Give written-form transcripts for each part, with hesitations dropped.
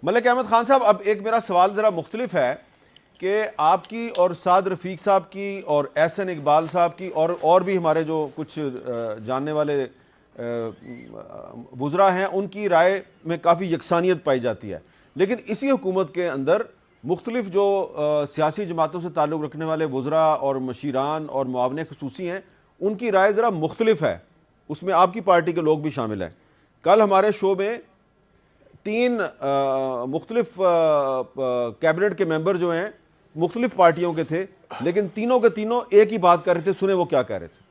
मलिक अहमद खान साहब, अब एक मेरा सवाल ज़रा मुख्तलिफ है कि आपकी और साद रफ़ीक साहब की और एहसन इकबाल साहब की और भी हमारे जो कुछ जानने वाले वुज़रा हैं, उनकी राय में काफ़ी यकसानियत पाई जाती है। लेकिन इसी हुकूमत के अंदर मुख्तलिफ जो सियासी जमातों से ताल्लुक़ रखने वाले वुज़रा और मशीरान और मुआवने खुसूसी हैं, उनकी राय ज़रा मुख्तलिफ है। उसमें आपकी पार्टी के लोग भी शामिल हैं। कल हमारे शो में 3 मुख्तलिफ कैबिनेट के मेंबर जो हैं मुख्तलिफ पार्टियों के थे, लेकिन तीनों के तीनों एक ही बात कर रहे थे। सुने वो क्या कह रहे थे।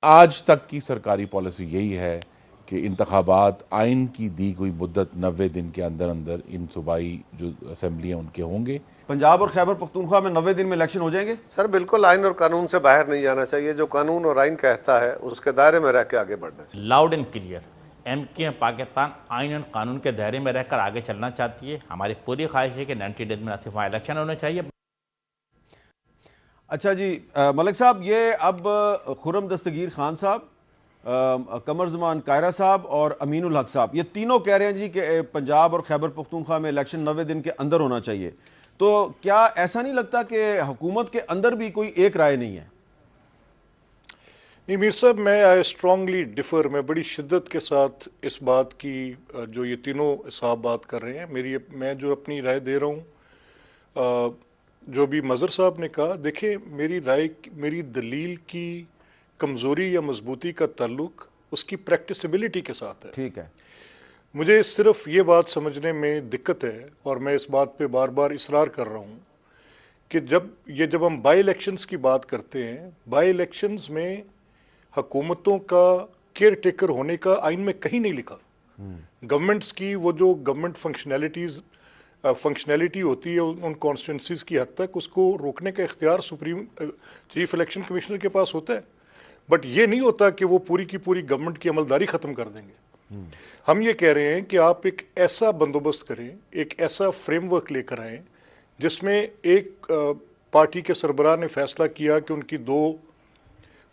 आज तक की सरकारी पॉलिसी यही है कि इंतखाबात आइन की दी हुई मुद्दत 90 दिन के अंदर अंदर इन सूबाई जो असेंबली हैं उनके होंगे। पंजाब और खैबर पख्तूनख्वा में 90 दिन में इलेक्शन हो जाएंगे। सर बिल्कुल आइन और कानून से बाहर नहीं जाना चाहिए। जो कानून और आइन कहता है उसके दायरे में रह के आगे बढ़ना चाहिए। लाउड एंड क्लियर, एमके पाकिस्तान आइन और कानून के दायरे में रहकर आगे चलना चाहती है। हमारी पूरी ख्वाहिश है कि 90 डेज में ना सिर्फ वहाँ इलेक्शन होने चाहिए। अच्छा जी, मलिक साहब, ये अब खुर्रम दस्तगीर खान साहब, कमर ज़मान कायरा साहब और अमीनुल हक साहब, ये तीनों कह रहे हैं जी कि पंजाब और खैबर पख्तूनख्वा में इलेक्शन 90 दिन के अंदर होना चाहिए। तो क्या ऐसा नहीं लगता कि हुकूमत के अंदर भी कोई एक राय नहीं है? नहीं मीर साहब, मैं आई स्ट्रांगली डिफ़र, मैं बड़ी शिद्दत के साथ इस बात की जो ये तीनों साहब बात कर रहे हैं, मैं जो अपनी राय दे रहा हूँ, जो भी मज़हर साहब ने कहा, देखिए मेरी राय, मेरी दलील की कमज़ोरी या मजबूती का ताल्लुक उसकी प्रैक्टिसिबिलिटी के साथ है। ठीक है। मुझे सिर्फ ये बात समझने में दिक्कत है और मैं इस बात पे बार बार इसरार कर रहा हूँ कि जब हम बाई इलेक्शंस की बात करते हैं, बाई इलेक्शंस में हुकूमतों का केयर टेकर होने का आइन में कहीं नहीं लिखा। गवर्नमेंट्स की वो जो गवर्नमेंट फंक्शनैलिटी होती है उन कॉन्स्टिट्यूंसीज की हद तक, उसको रोकने का इख्तियार सुप्रीम चीफ इलेक्शन कमिश्नर के पास होता है। बट ये नहीं होता कि वो पूरी की पूरी गवर्नमेंट की अमलदारी ख़त्म कर देंगे। हम ये कह रहे हैं कि आप एक ऐसा बंदोबस्त करें, एक ऐसा फ्रेमवर्क लेकर आएँ जिसमें एक पार्टी के सरबराह ने फैसला किया कि उनकी 2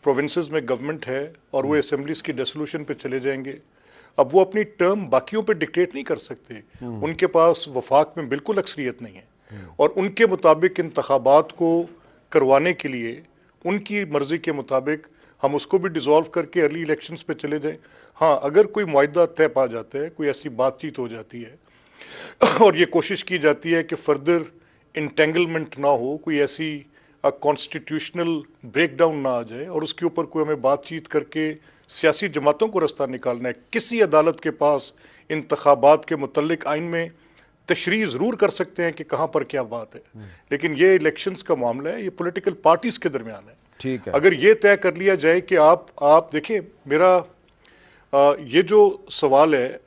प्रोविंसेस में गवर्नमेंट है और वो असेंबलीज की डिसोल्यूशन पे चले जाएंगे। अब वो अपनी टर्म बाकियों पे डिक्टेट नहीं कर सकते। उनके पास वफाक में बिल्कुल अक्सरियत नहीं है और उनके मुताबिक इंतखाबात को करवाने के लिए उनकी मर्जी के मुताबिक हम उसको भी डिसॉल्व करके अर्ली इलेक्शंस पे चले जाएं। हाँ, अगर कोई मुआहदा तय पा जाता है, कोई ऐसी बातचीत हो जाती है और ये कोशिश की जाती है कि फर्दर इंटेंगलमेंट ना हो, कोई ऐसी कॉन्स्टिट्यूशनल ब्रेकडाउन ना आ जाए और उसके ऊपर कोई हमें बातचीत करके सियासी जमातों को रास्ता निकालना है। किसी अदालत के पास इंतखाबात के मुतल्लिक आइन में तशरीह ज़रूर कर सकते हैं कि कहाँ पर क्या बात है, लेकिन ये इलेक्शंस का मामला है, ये पॉलिटिकल पार्टीज़ के दरमियान है। ठीक है। अगर ये तय कर लिया जाए कि आप देखिए, मेरा ये जो सवाल है,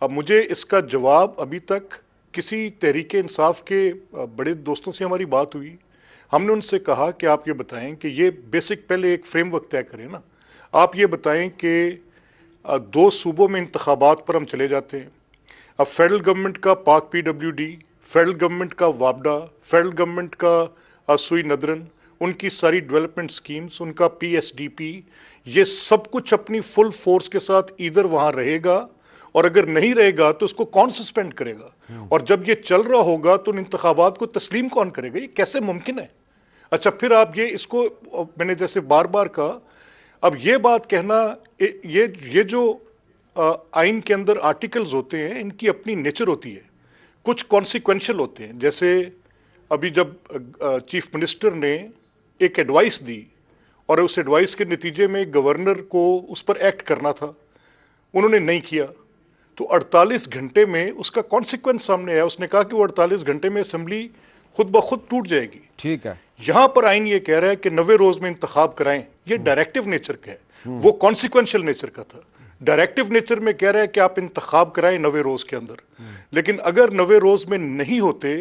अब मुझे इसका जवाब अभी तक किसी तहरीक इंसाफ के बड़े दोस्तों से हमारी बात हुई, हमने उनसे कहा कि आप ये बताएं कि ये बेसिक पहले एक फ्रेमवर्क तय करें ना। आप ये बताएं कि 2 सूबों में इंतखाबात पर हम चले जाते हैं। अब फेडरल गवर्नमेंट का पाक PWD, फेडरल गवर्नमेंट का वापडा, फेडरल गवर्नमेंट का सुई नदरन, उनकी सारी डेवलपमेंट स्कीम्स, उनका PSDP, ये सब कुछ अपनी फुल फोर्स के साथ इधर वहाँ रहेगा और अगर नहीं रहेगा तो उसको कौन सस्पेंड करेगा? और जब ये चल रहा होगा तो उन इंतखाबात को तस्लीम कौन करेगा? ये कैसे मुमकिन है? अच्छा, फिर आप ये इसको, मैंने जैसे बार बार कहा, अब ये बात कहना, ये जो आइन के अंदर आर्टिकल्स होते हैं, इनकी अपनी नेचर होती है, कुछ कॉन्सिक्वेंशियल होते हैं। जैसे अभी जब चीफ मिनिस्टर ने एक एडवाइस दी और उस एडवाइस के नतीजे में गवर्नर को उस पर एक्ट करना था, उन्होंने नहीं किया, तो 48 घंटे में उसका कॉन्सिक्वेंस सामने आया। उसने कहा कि वो 48 घंटे में असेंबली खुद ब खुद टूट जाएगी। ठीक है। यहाँ पर आइन ये कह रहा है कि 90 रोज में इंतखाब कराएं। ये डायरेक्टिव नेचर का है, वो कॉन्सिक्वेंशियल नेचर का था। डायरेक्टिव नेचर में कह रहा है कि आप इंतखाब कराएं 90 रोज के अंदर, लेकिन अगर 90 रोज में नहीं होते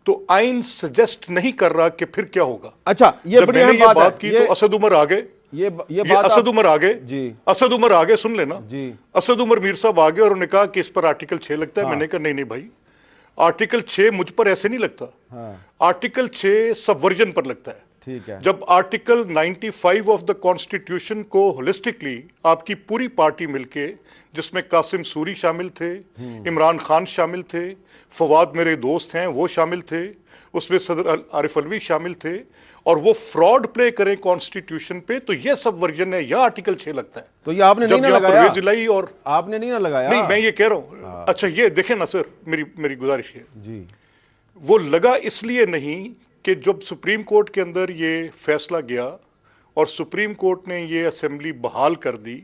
तो आइन सजेस्ट नहीं कर रहा कि फिर क्या होगा। अच्छा, ये बड़ी अहम बात की तो असद उमर आ गए, ये बात असद उमर आ गए जी, असद उमर आ गए, सुन लेना जी, असद उमर मीर साहब आ गए और उन्होंने कहा कि इस पर आर्टिकल 6 लगता है। हाँ। मैंने कहा नहीं भाई, आर्टिकल 6 मुझ पर ऐसे नहीं लगता। हाँ। आर्टिकल 6 सबवर्जन पर लगता है। ठीक है। जब आर्टिकल 95 ऑफ द कॉन्स्टिट्यूशन को होलिस्टिकली आपकी पूरी पार्टी मिलके, जिसमें कासिम सूरी शामिल थे, इमरान खान शामिल थे, फवाद मेरे दोस्त हैं वो शामिल थे, उसमें सदर आरिफ अलवी शामिल थे, और वो फ्रॉड प्ले करें कॉन्स्टिट्यूशन पे, तो ये सब वर्जन है, या आर्टिकल 6 लगता है। तो ये आपने नहीं ना जब यहाँ लगाया, परवेज़ इलाही और आपने नहीं ना लगाया। नहीं, मैं ये कह रहा हूँ। अच्छा ये देखें ना सर, मेरी गुजारिश है जी, वो लगा इसलिए नहीं कि जब सुप्रीम कोर्ट के अंदर ये फैसला गया और सुप्रीम कोर्ट ने ये असेंबली बहाल कर दी,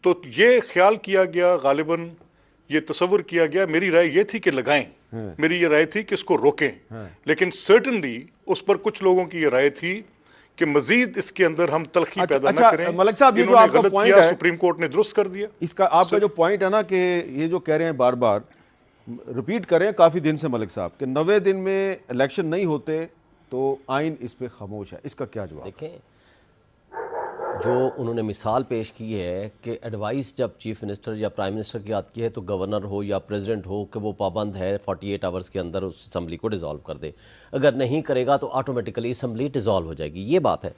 तो ये ख्याल किया गया, गालिबन ये तसव्वुर किया गया, मेरी राय ये थी कि लगाएं, मेरी ये राय थी कि इसको रोकें, लेकिन सर्टनली उस पर कुछ लोगों की ये राय थी कि मजीद इसके अंदर हम तलखी पैदा ना करें। मलिक साहब, ये जो इन्होंने आपका गलत पॉइंट किया, है, सुप्रीम कोर्ट ने दुरुस्त कर दिया। इसका आपका जो पॉइंट है ना कि ये जो कह रहे हैं बार बार रिपीट कर रहे हैं काफ़ी दिन से मलिक साहब कि 90 दिन में इलेक्शन नहीं होते तो आइन इस पे खामोश है, इसका क्या जवाब? देखें, जो उन्होंने मिसाल पेश की है कि एडवाइस जब चीफ मिनिस्टर या प्राइम मिनिस्टर की आती है तो गवर्नर हो या प्रेसिडेंट हो कि वो पाबंद है 48 आवर्स के अंदर उस असम्बली को डिज़ोल्व कर दे, अगर नहीं करेगा तो ऑटोमेटिकली असम्बली डिज़ोल्व हो जाएगी, ये बात है।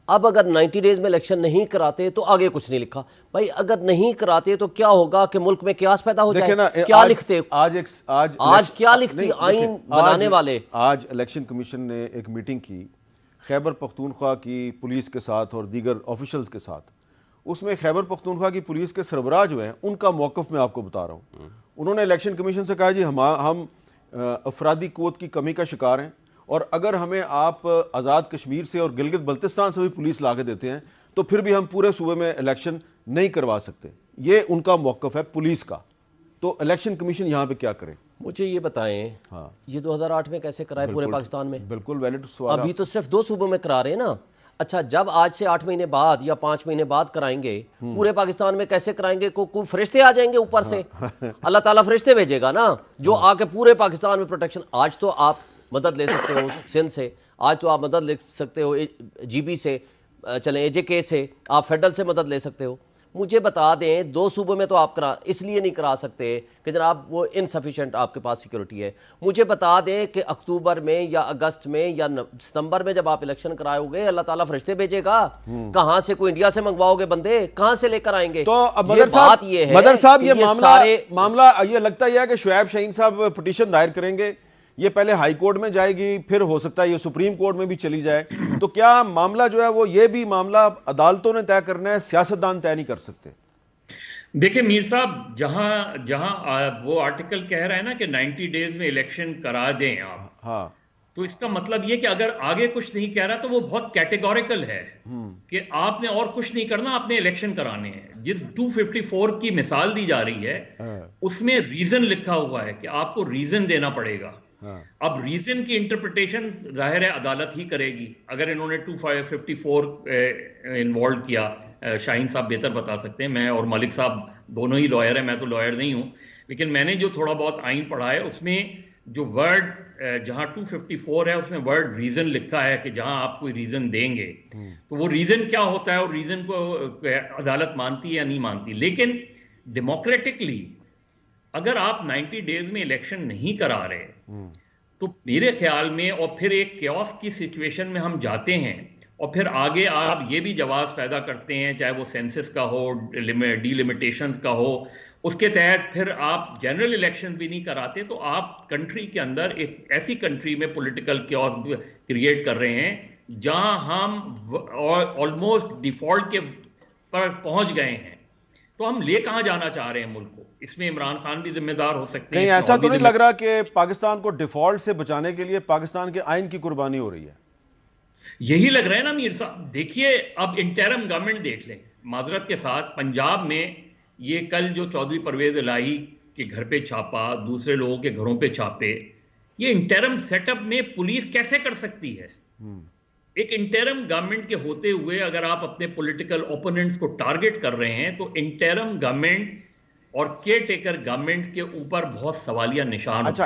अब अगर 90 डेज में इलेक्शन नहीं कराते तो आगे कुछ नहीं लिखा भाई, अगर नहीं कराते तो क्या होगा कि मुल्क में क्यास पैदा हो जाए ना, क्या लिखते आज क्या लिखती आइन बनाने वाले। आज इलेक्शन कमीशन ने एक मीटिंग की खैबर पख्तूनख्वा की पुलिस के साथ और दीगर ऑफिशल्स के साथ, उसमें खैबर पख्तूनख्वा की पुलिस के सरबराह जो हैं उनका मौक़िफ़ मैं आपको बता रहा हूँ। उन्होंने इलेक्शन कमीशन से कहा जी हम अफरादी क़ुव्वत की कमी का शिकार हैं, और अगर हमें आप आज़ाद कश्मीर से और गिलगित बल्तिस्तान से भी पुलिस ला के देते हैं तो फिर भी हम पूरे सूबे में इलेक्शन नहीं करवा सकते। ये उनका मौक़िफ़ है पुलिस का। तो इलेक्शन कमीशन यहाँ पे क्या करे? मुझे ये बताएं, हाँ, ये 2008 में कैसे कराए पूरे पाकिस्तान में? बिल्कुल वैलिड सवाल। अभी तो सिर्फ 2 सूबों में करा रहे हैं ना। अच्छा, जब आज से 8 महीने बाद या 5 महीने बाद कराएंगे पूरे पाकिस्तान में कैसे कराएंगे? कोई फरिश्ते आ जाएंगे ऊपर से? अल्लाह ताला फरिश्ते भेजेगा ना जो आके पूरे पाकिस्तान में प्रोटेक्शन। आज तो आप मदद ले सकते हो सिंध से, आज तो आप मदद ले सकते हो GB से, चले AJK से, आप फेडरल से मदद ले सकते हो। मुझे बता दें 2 सूबों में तो आप इसलिए नहीं करा सकते कि जनाब वो इनसफिशेंट आपके पास सिक्योरिटी है। मुझे बता दें कि अक्टूबर में या अगस्त में या सितंबर में जब आप इलेक्शन कराओगे अल्लाह ताला फरिश्ते भेजेगा। कहाँ से? कोई इंडिया से मंगवाओगे बंदे? कहाँ से लेकर आएंगे? तो अब मदर साहब ये मामला ये लगता है कि शुएब शाहीन साहब पिटीशन दायर करेंगे, ये पहले हाई कोर्ट में जाएगी, फिर हो सकता है ये सुप्रीम कोर्ट में भी चली जाए। तो क्या मामला जो है वो ये भी मामला अदालतों ने तय करना है, सियासतदान तय नहीं कर सकते? देखिए मीर साहब, जहां वो आर्टिकल कह रहा है ना कि 90 डेज में इलेक्शन करा दें आप, हाँ, तो इसका मतलब ये कि अगर आगे कुछ नहीं कह रहा तो वो बहुत कैटेगोरिकल है कि आपने और कुछ नहीं करना, आपने इलेक्शन कराने हैं। जिस 254 की मिसाल दी जा रही है उसमें रीजन लिखा हुआ है कि आपको रीजन देना पड़ेगा। अब रीजन की इंटरप्रिटेशन जाहिर है अदालत ही करेगी। अगर इन्होंने 254 इन्वॉल्व किया, शाहीन साहब बेहतर बता सकते हैं, मैं और मलिक साहब दोनों ही लॉयर हैं, मैं तो लॉयर नहीं हूं, लेकिन मैंने जो थोड़ा बहुत आइन पढ़ा है उसमें जो वर्ड जहां 254 है उसमें वर्ड रीजन लिखा है कि जहां आप कोई रीजन देंगे तो वो रीजन क्या होता है और रीजन को अदालत मानती है या नहीं मानती। लेकिन डेमोक्रेटिकली अगर आप 90 डेज में इलेक्शन नहीं करा रहे तो मेरे ख्याल में, और फिर एक क्योस की सिचुएशन में हम जाते हैं और फिर आगे आप ये भी जवाब पैदा करते हैं, चाहे वो सेंसस का हो, डीलिमिटेशंस का हो, उसके तहत फिर आप जनरल इलेक्शन भी नहीं कराते, तो आप कंट्री के अंदर एक ऐसी कंट्री में पॉलिटिकल क्योस क्रिएट कर रहे हैं जहां हम ऑलमोस्ट डिफॉल्ट के पर पहुंच गए हैं। तो हम ले कहां जाना चाह रहे हैं मुल्क को? इसमें इमरान खान भी जिम्मेदार हो सकते हैं। कहीं ऐसा तो नहीं लग रहा कि पाकिस्तान को डिफॉल्ट से बचाने के लिए पाकिस्तान के आइन की कुर्बानी हो रही है? यही लग रहा है ना मीर साहब। देखिए, अब इंटरम गवर्नमेंट देख लें, माजरत के साथ पंजाब में ये कल जो चौधरी परवेज इलाही के घर पे छापा, दूसरे लोगों के घरों पे छापे, ये इंटरम सेटअप में पुलिस कैसे कर सकती है? एक इंटरम गवर्नमेंट के होते हुए अगर आप अपने पॉलिटिकल ओपोनेंट्स को टारगेट कर रहे हैं तो इंटरम गवर्नमेंट और केयर टेकर गवर्नमेंट के ऊपर बहुत सवालिया निशान।